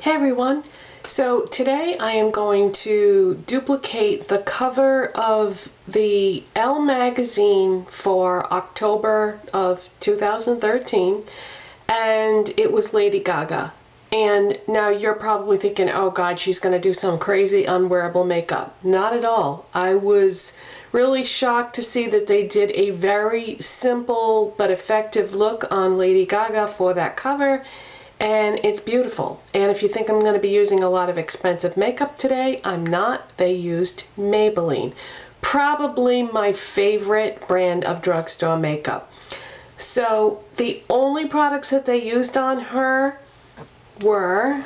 Hey everyone! So today I am going to duplicate the cover of the Elle magazine for October of 2013, and it was Lady Gaga. And now you're probably thinking, oh god, she's going to do some crazy unwearable makeup. Not at all. I was really shocked to see that they did a very simple but effective look on Lady Gaga for that cover. And it's beautiful. And if you think I'm going to be using a lot of expensive makeup today, I'm not. They used Maybelline. Probably my favorite brand of drugstore makeup. So the only products that they used on her were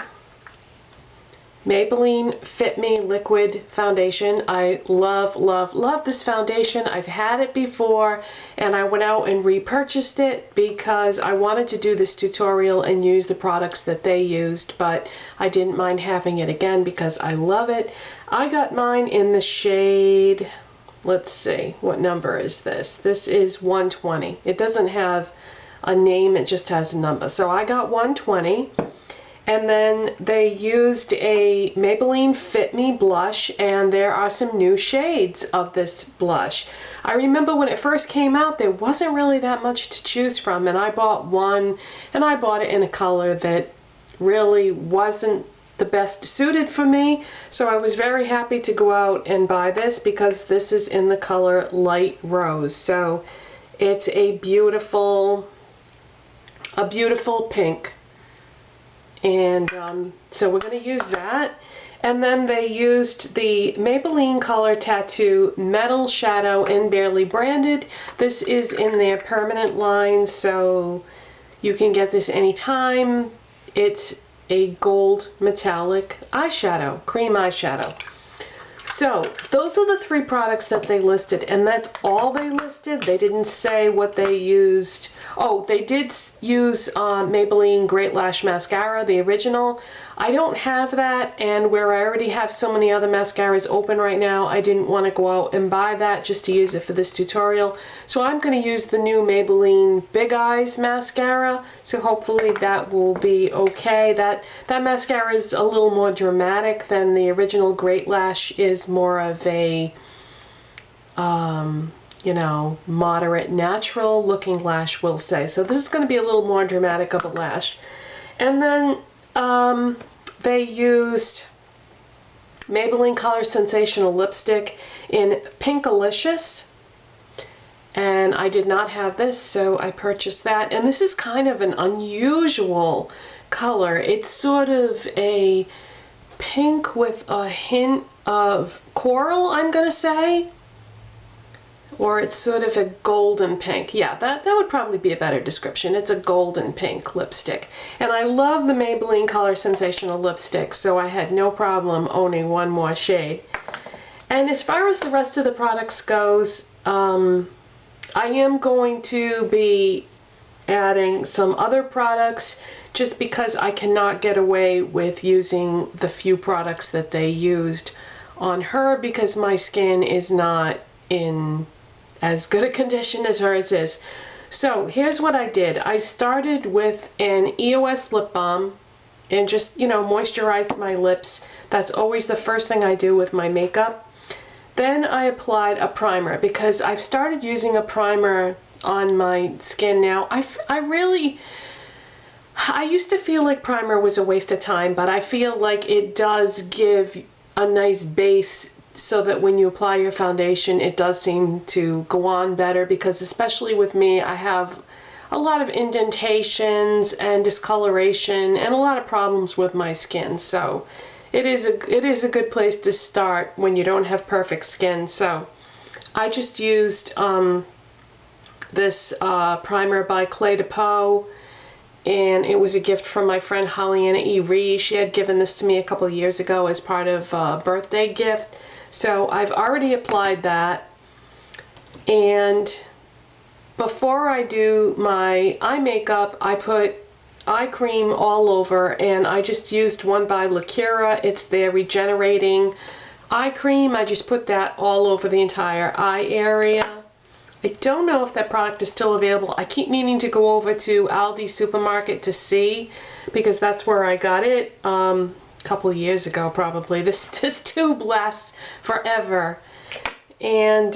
Maybelline Fit Me Liquid Foundation. I love, love, love this foundation. I've had it before and I went out and repurchased it because I wanted to do this tutorial and use the products that they used, but I didn't mind having it again because I love it. I got mine in the shade, let's see, what number is this? This is 120. It doesn't have a name, it just has a number. So I got 120. And then they used a Maybelline Fit Me blush, and there are some new shades of this blush. I remember when it first came out, there wasn't really that much to choose from, and I bought one, and I bought it in a color that really wasn't the best suited for me. So I was very happy to go out and buy this because this is in the color Light Rose. So it's a beautiful pink. And so we're going to use that. And then they used the Maybelline Color Tattoo Metal Shadow in Barely Branded. This is in their permanent line, so you can get this anytime. It's a gold metallic eyeshadow, cream eyeshadow. So those are the three products that they listed, and that's all they listed. They didn't say what they used. Oh, they did use Maybelline Great Lash Mascara, the original. I don't have that, and where I already have so many other mascaras open right now, I didn't want to go out and buy that just to use it for this tutorial. So I'm going to use the new Maybelline Big Eyes Mascara, so hopefully that will be okay. That mascara is a little more dramatic than the original Great Lash is more of a, you know, moderate, natural looking lash, we'll say. So this is going to be a little more dramatic of a lash. And then they used Maybelline Color Sensational lipstick in Pinkalicious. And I did not have this, so I purchased that. And this is kind of an unusual color. It's sort of a pink with a hint of coral, I'm gonna say. Or it's sort of a golden pink. Yeah, that would probably be a better description. It's a golden pink lipstick. And I love the Maybelline Color Sensational lipstick, so I had no problem owning one more shade. And as far as the rest of the products goes, I am going to be adding some other products just because I cannot get away with using the few products that they used on her because my skin is not in as good a condition as hers is. So here's what I did. I started with an EOS Lip Balm and just, you know, moisturized my lips. That's always the first thing I do with my makeup. Then I applied a primer because I've started using a primer on my skin now. I used to feel like primer was a waste of time, but I feel like it does give a nice base so that when you apply your foundation, it does seem to go on better, because especially with me, I have a lot of indentations and discoloration and a lot of problems with my skin. So it is a good place to start when you don't have perfect skin. So I just used this primer by Cle de Peau, and it was a gift from my friend Hollyannaeree. She had given this to me a couple of years ago as part of a birthday gift. So I've already applied that, and before I do my eye makeup, I put eye cream all over, and I just used one by Lacura. It's their regenerating eye cream. I just put that all over the entire eye area. I don't know if that product is still available. I keep meaning to go over to Aldi supermarket to see, because that's where I got it a couple of years ago probably. This tube lasts forever. And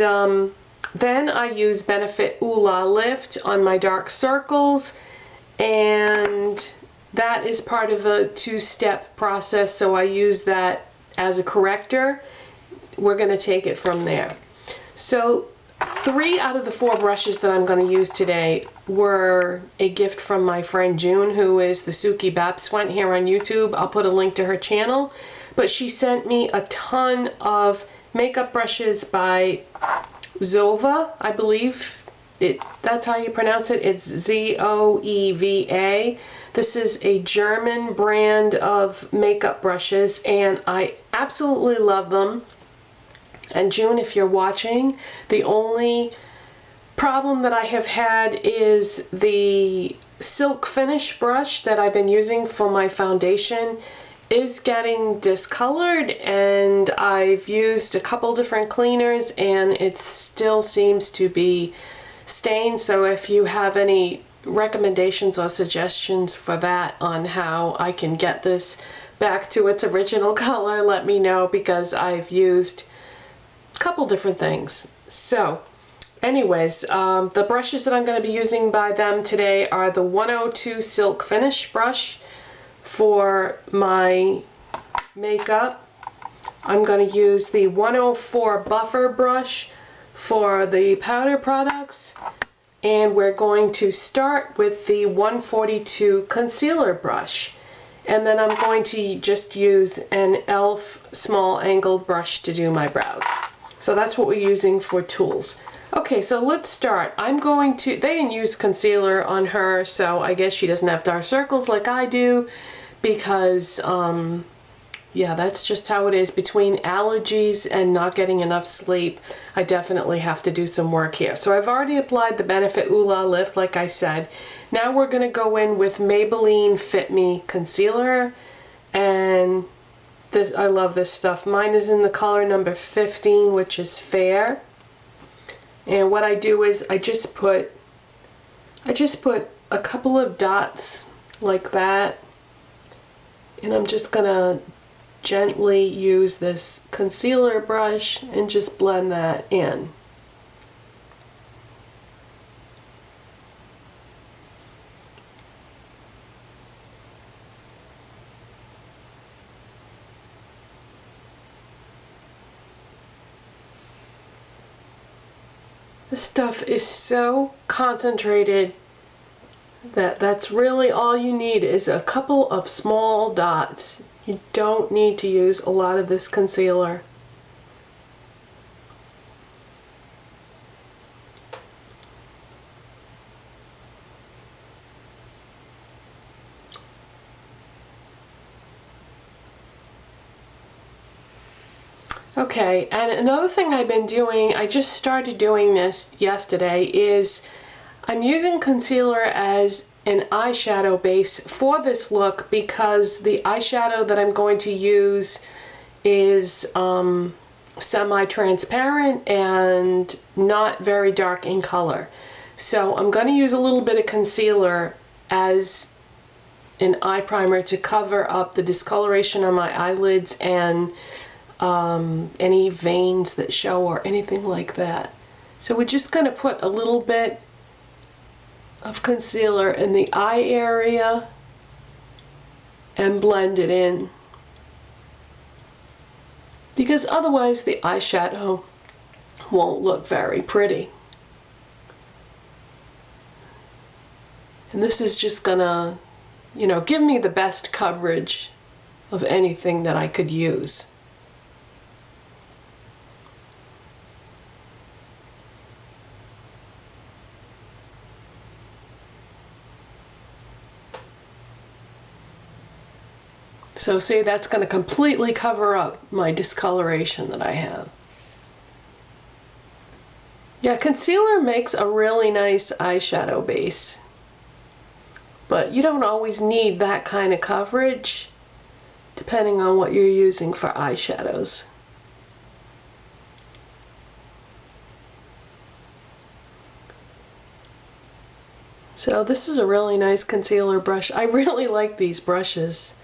then I use Benefit Ooh La Lift on my dark circles, and that is part of a two-step process, so I use that as a corrector. We're going to take it from there. So 3 out of the 4 brushes that I'm going to use today were a gift from my friend June, who is TheSukiebapswent here on YouTube. I'll put a link to her channel. But she sent me a ton of makeup brushes by Zoeva, I believe. That's how you pronounce it. It's Zoeva. This is a German brand of makeup brushes, and I absolutely love them. And June, if you're watching, the only problem that I have had is the silk finish brush that I've been using for my foundation is getting discolored, and I've used a couple different cleaners and it still seems to be stained. So if you have any recommendations or suggestions for that on how I can get this back to its original color, let me know, because I've used couple different things. So anyways, the brushes that I'm going to be using by them today are the 102 Silk Finish brush for my makeup. I'm going to use the 104 Buffer brush for the powder products, and we're going to start with the 142 Concealer brush, and then I'm going to just use an Elle small angled brush to do my brows. So that's what we're using for tools. Okay, so let's start. They didn't use concealer on her, so I guess she doesn't have dark circles like I do, because, yeah, that's just how it is. Between allergies and not getting enough sleep, I definitely have to do some work here. So I've already applied the Benefit Ooh La Lift, like I said. Now we're going to go in with Maybelline Fit Me Concealer, and I love this stuff. Mine is in the color number 15, which is Fair. And what I do is I just put a couple of dots like that, and I'm just gonna gently use this concealer brush and just blend that in. This stuff is so concentrated that that's really all you need is a couple of small dots. You don't need to use a lot of this concealer. Okay, and another thing I've been doing, I just started doing this yesterday, is I'm using concealer as an eyeshadow base for this look, because the eyeshadow that I'm going to use is semi-transparent and not very dark in color. So I'm going to use a little bit of concealer as an eye primer to cover up the discoloration on my eyelids and any veins that show or anything like that. So we're just going to put a little bit of concealer in the eye area and blend it in, because otherwise the eyeshadow won't look very pretty. And this is just gonna, you know, give me the best coverage of anything that I could use. So see, that's going to completely cover up my discoloration that I have. Yeah, concealer makes a really nice eyeshadow base, but you don't always need that kind of coverage depending on what you're using for eyeshadows. So this is a really nice concealer brush. I really like these brushes.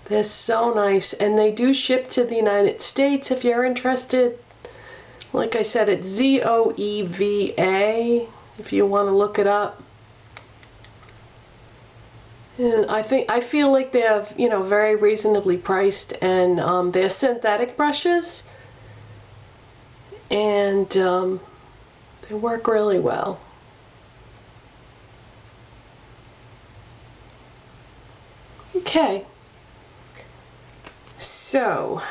They're so nice, and they do ship to the United States if you're interested. Like I said, it's Zoeva if you want to look it up. And I feel like they're, you know, very reasonably priced, and they're synthetic brushes, and they work really well. Okay, so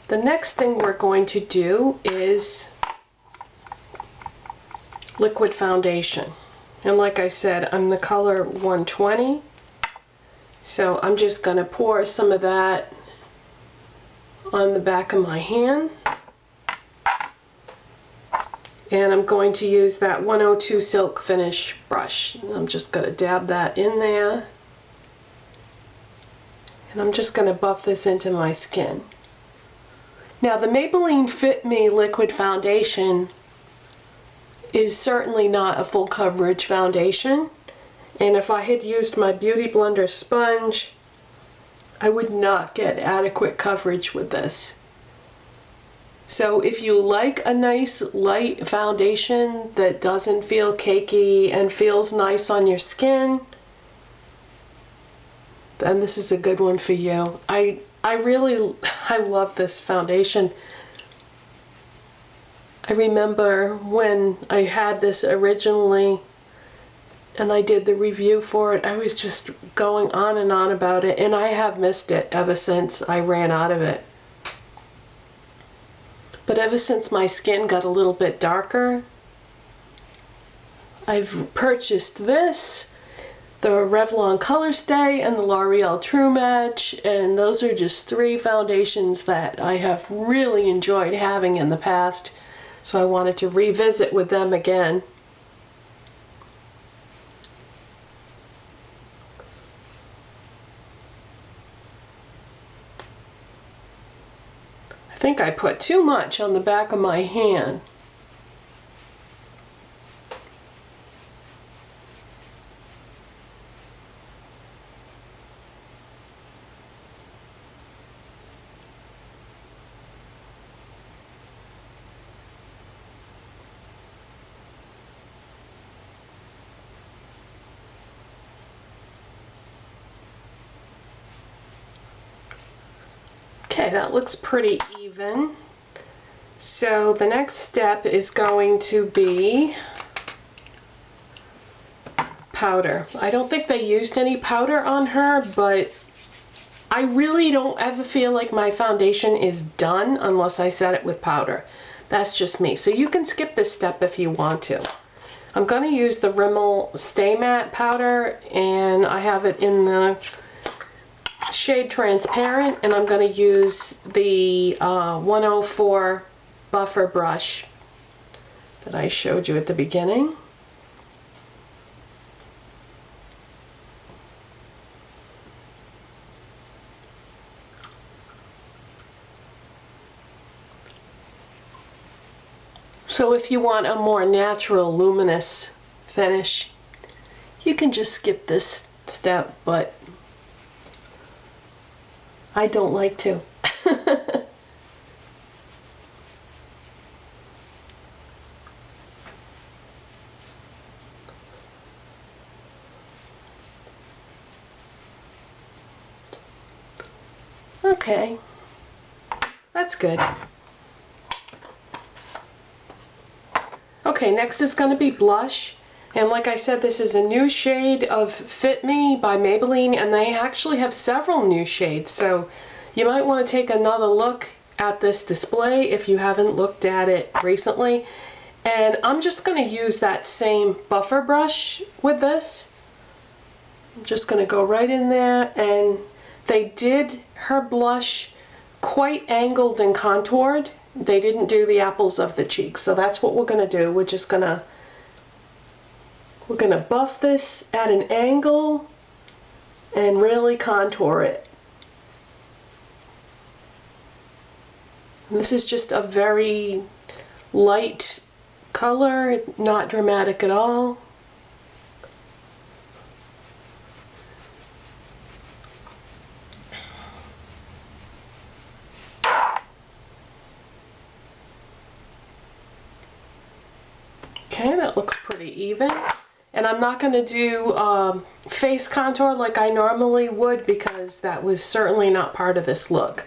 the next thing we're going to do is liquid foundation. And like I said, I'm the color 120. So I'm just going to pour some of that on the back of my hand. And I'm going to use that 102 Silk Finish brush. And I'm just going to dab that in there. And I'm just going to buff this into my skin. Now the Maybelline Fit Me liquid foundation is certainly not a full coverage foundation. And if I had used my Beauty Blender sponge, I would not get adequate coverage with this. So if you like a nice light foundation that doesn't feel cakey and feels nice on your skin, then this is a good one for you. I love this foundation. I remember when I had this originally and I did the review for it, I was just going on and on about it, and I have missed it ever since I ran out of it. But ever since my skin got a little bit darker, I've purchased this, the Revlon Color Stay, and the L'Oreal True Match, and those are just three foundations that I have really enjoyed having in the past, so I wanted to revisit with them again. I think I put too much on the back of my hand. Okay, that looks pretty even. So the next step is going to be powder. I don't think they used any powder on her, but I really don't ever feel like my foundation is done unless I set it with powder. That's just me. So you can skip this step if you want to. I'm going to use the Rimmel Stay Matte powder, and I have it in the shade Transparent, and I'm going to use the 104 buffer brush that I showed you at the beginning. So if you want a more natural luminous finish, you can just skip this step, but I don't like to. Okay, that's good. Okay, next is going to be blush. And like I said, this is a new shade of Fit Me by Maybelline, and they actually have several new shades. So you might want to take another look at this display if you haven't looked at it recently. And I'm just going to use that same buffer brush with this. I'm just going to go right in there, and they did her blush quite angled and contoured. They didn't do the apples of the cheeks, so that's what we're going to do. We're going to buff this at an angle and really contour it. And this is just a very light color, not dramatic at all. Okay, that looks pretty even. And I'm not going to do face contour like I normally would because that was certainly not part of this look.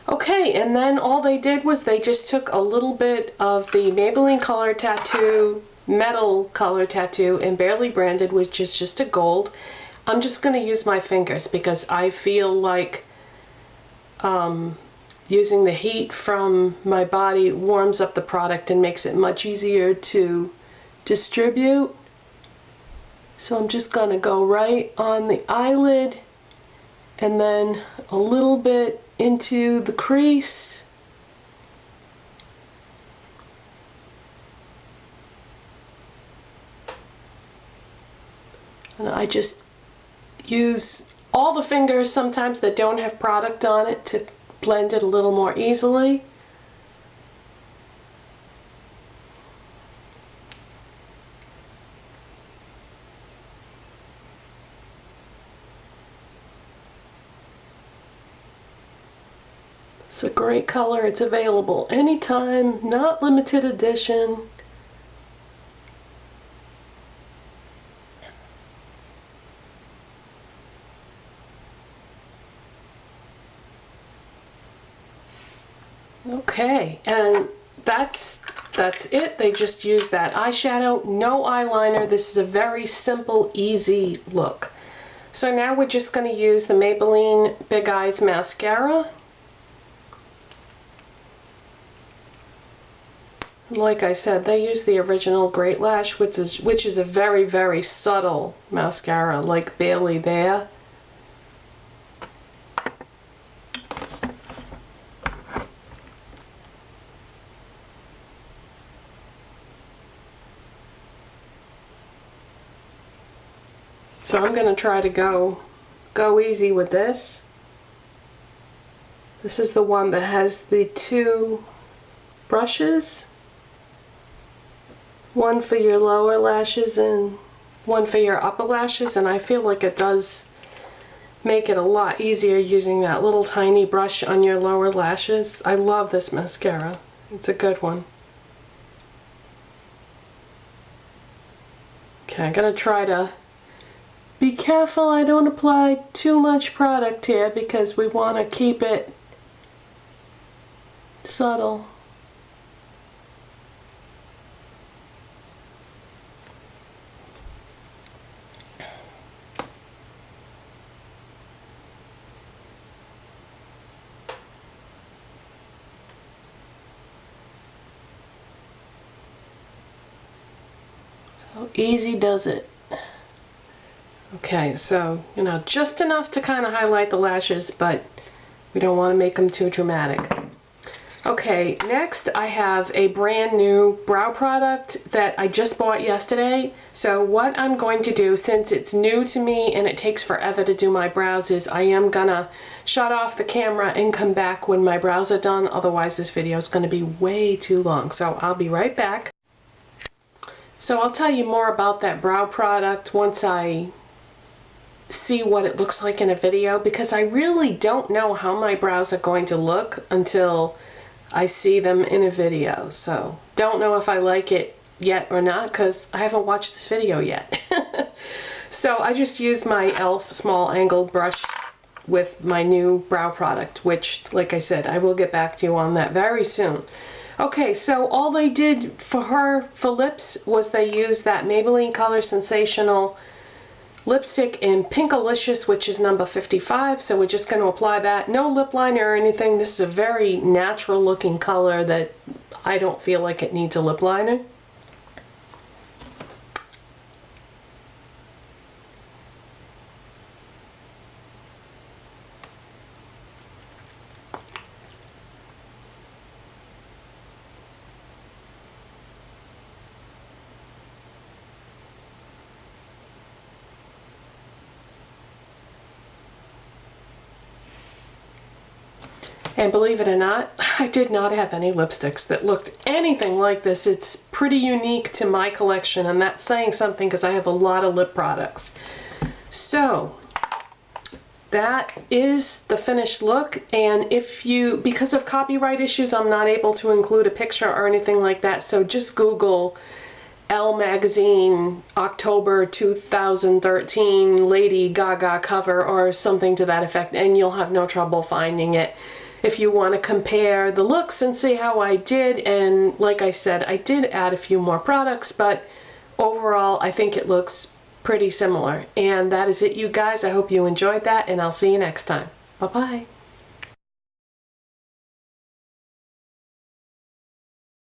Okay, and then all they did was they just took a little bit of the Maybelline Color Tattoo, Metal Color Tattoo, and Barely Branded, which is just a gold. I'm just going to use my fingers because I feel like using the heat from my body warms up the product and makes it much easier to distribute. So I'm just going to go right on the eyelid and then a little bit into the crease. And I just use all the fingers sometimes that don't have product on it to blend it a little more easily. It's a great color. It's available anytime, not limited edition. Okay, and that's it. They just use that eyeshadow, no eyeliner. This is a very simple, easy look. So now we're just going to use the Maybelline Big Eyes Mascara. Like I said, they use the original Great Lash, which is a very, very subtle mascara, like barely there. So I'm going to try to go easy with this. This is the one that has the two brushes. One for your lower lashes and one for your upper lashes, and I feel like it does make it a lot easier using that little tiny brush on your lower lashes. I love this mascara. It's a good one. Okay, I'm going to try to be careful I don't apply too much product here because we want to keep it subtle. So easy does it. Okay, so, you know, just enough to kind of highlight the lashes, but we don't want to make them too dramatic. Okay, next I have a brand new brow product that I just bought yesterday. So what I'm going to do, since it's new to me and it takes forever to do my brows, is I am gonna shut off the camera and come back when my brows are done. Otherwise this video is going to be way too long. So I'll be right back. So I'll tell you more about that brow product once I see what it looks like in a video, because I really don't know how my brows are going to look until I see them in a video. So don't know if I like it yet or not because I haven't watched this video yet. So I just used my Elle small angled brush with my new brow product, which, like I said, I will get back to you on that very soon. Okay, so all they did for her for lips was they used that Maybelline Color Sensational lipstick in Pinkalicious, which is number 55. So we're just going to apply that. No lip liner or anything. This is a very natural looking color that I don't feel like it needs a lip liner. And believe it or not, I did not have any lipsticks that looked anything like this. It's pretty unique to my collection, and that's saying something because I have a lot of lip products. So that is the finished look, and if you, because of copyright issues, I'm not able to include a picture or anything like that, so just Google Elle magazine October 2013 Lady Gaga cover or something to that effect, and you'll have no trouble finding it. If you want to compare the looks and see how I did, and like I said, I did add a few more products, but overall I think it looks pretty similar. And that is it, you guys. I hope you enjoyed that, and I'll see you next time. Bye-bye.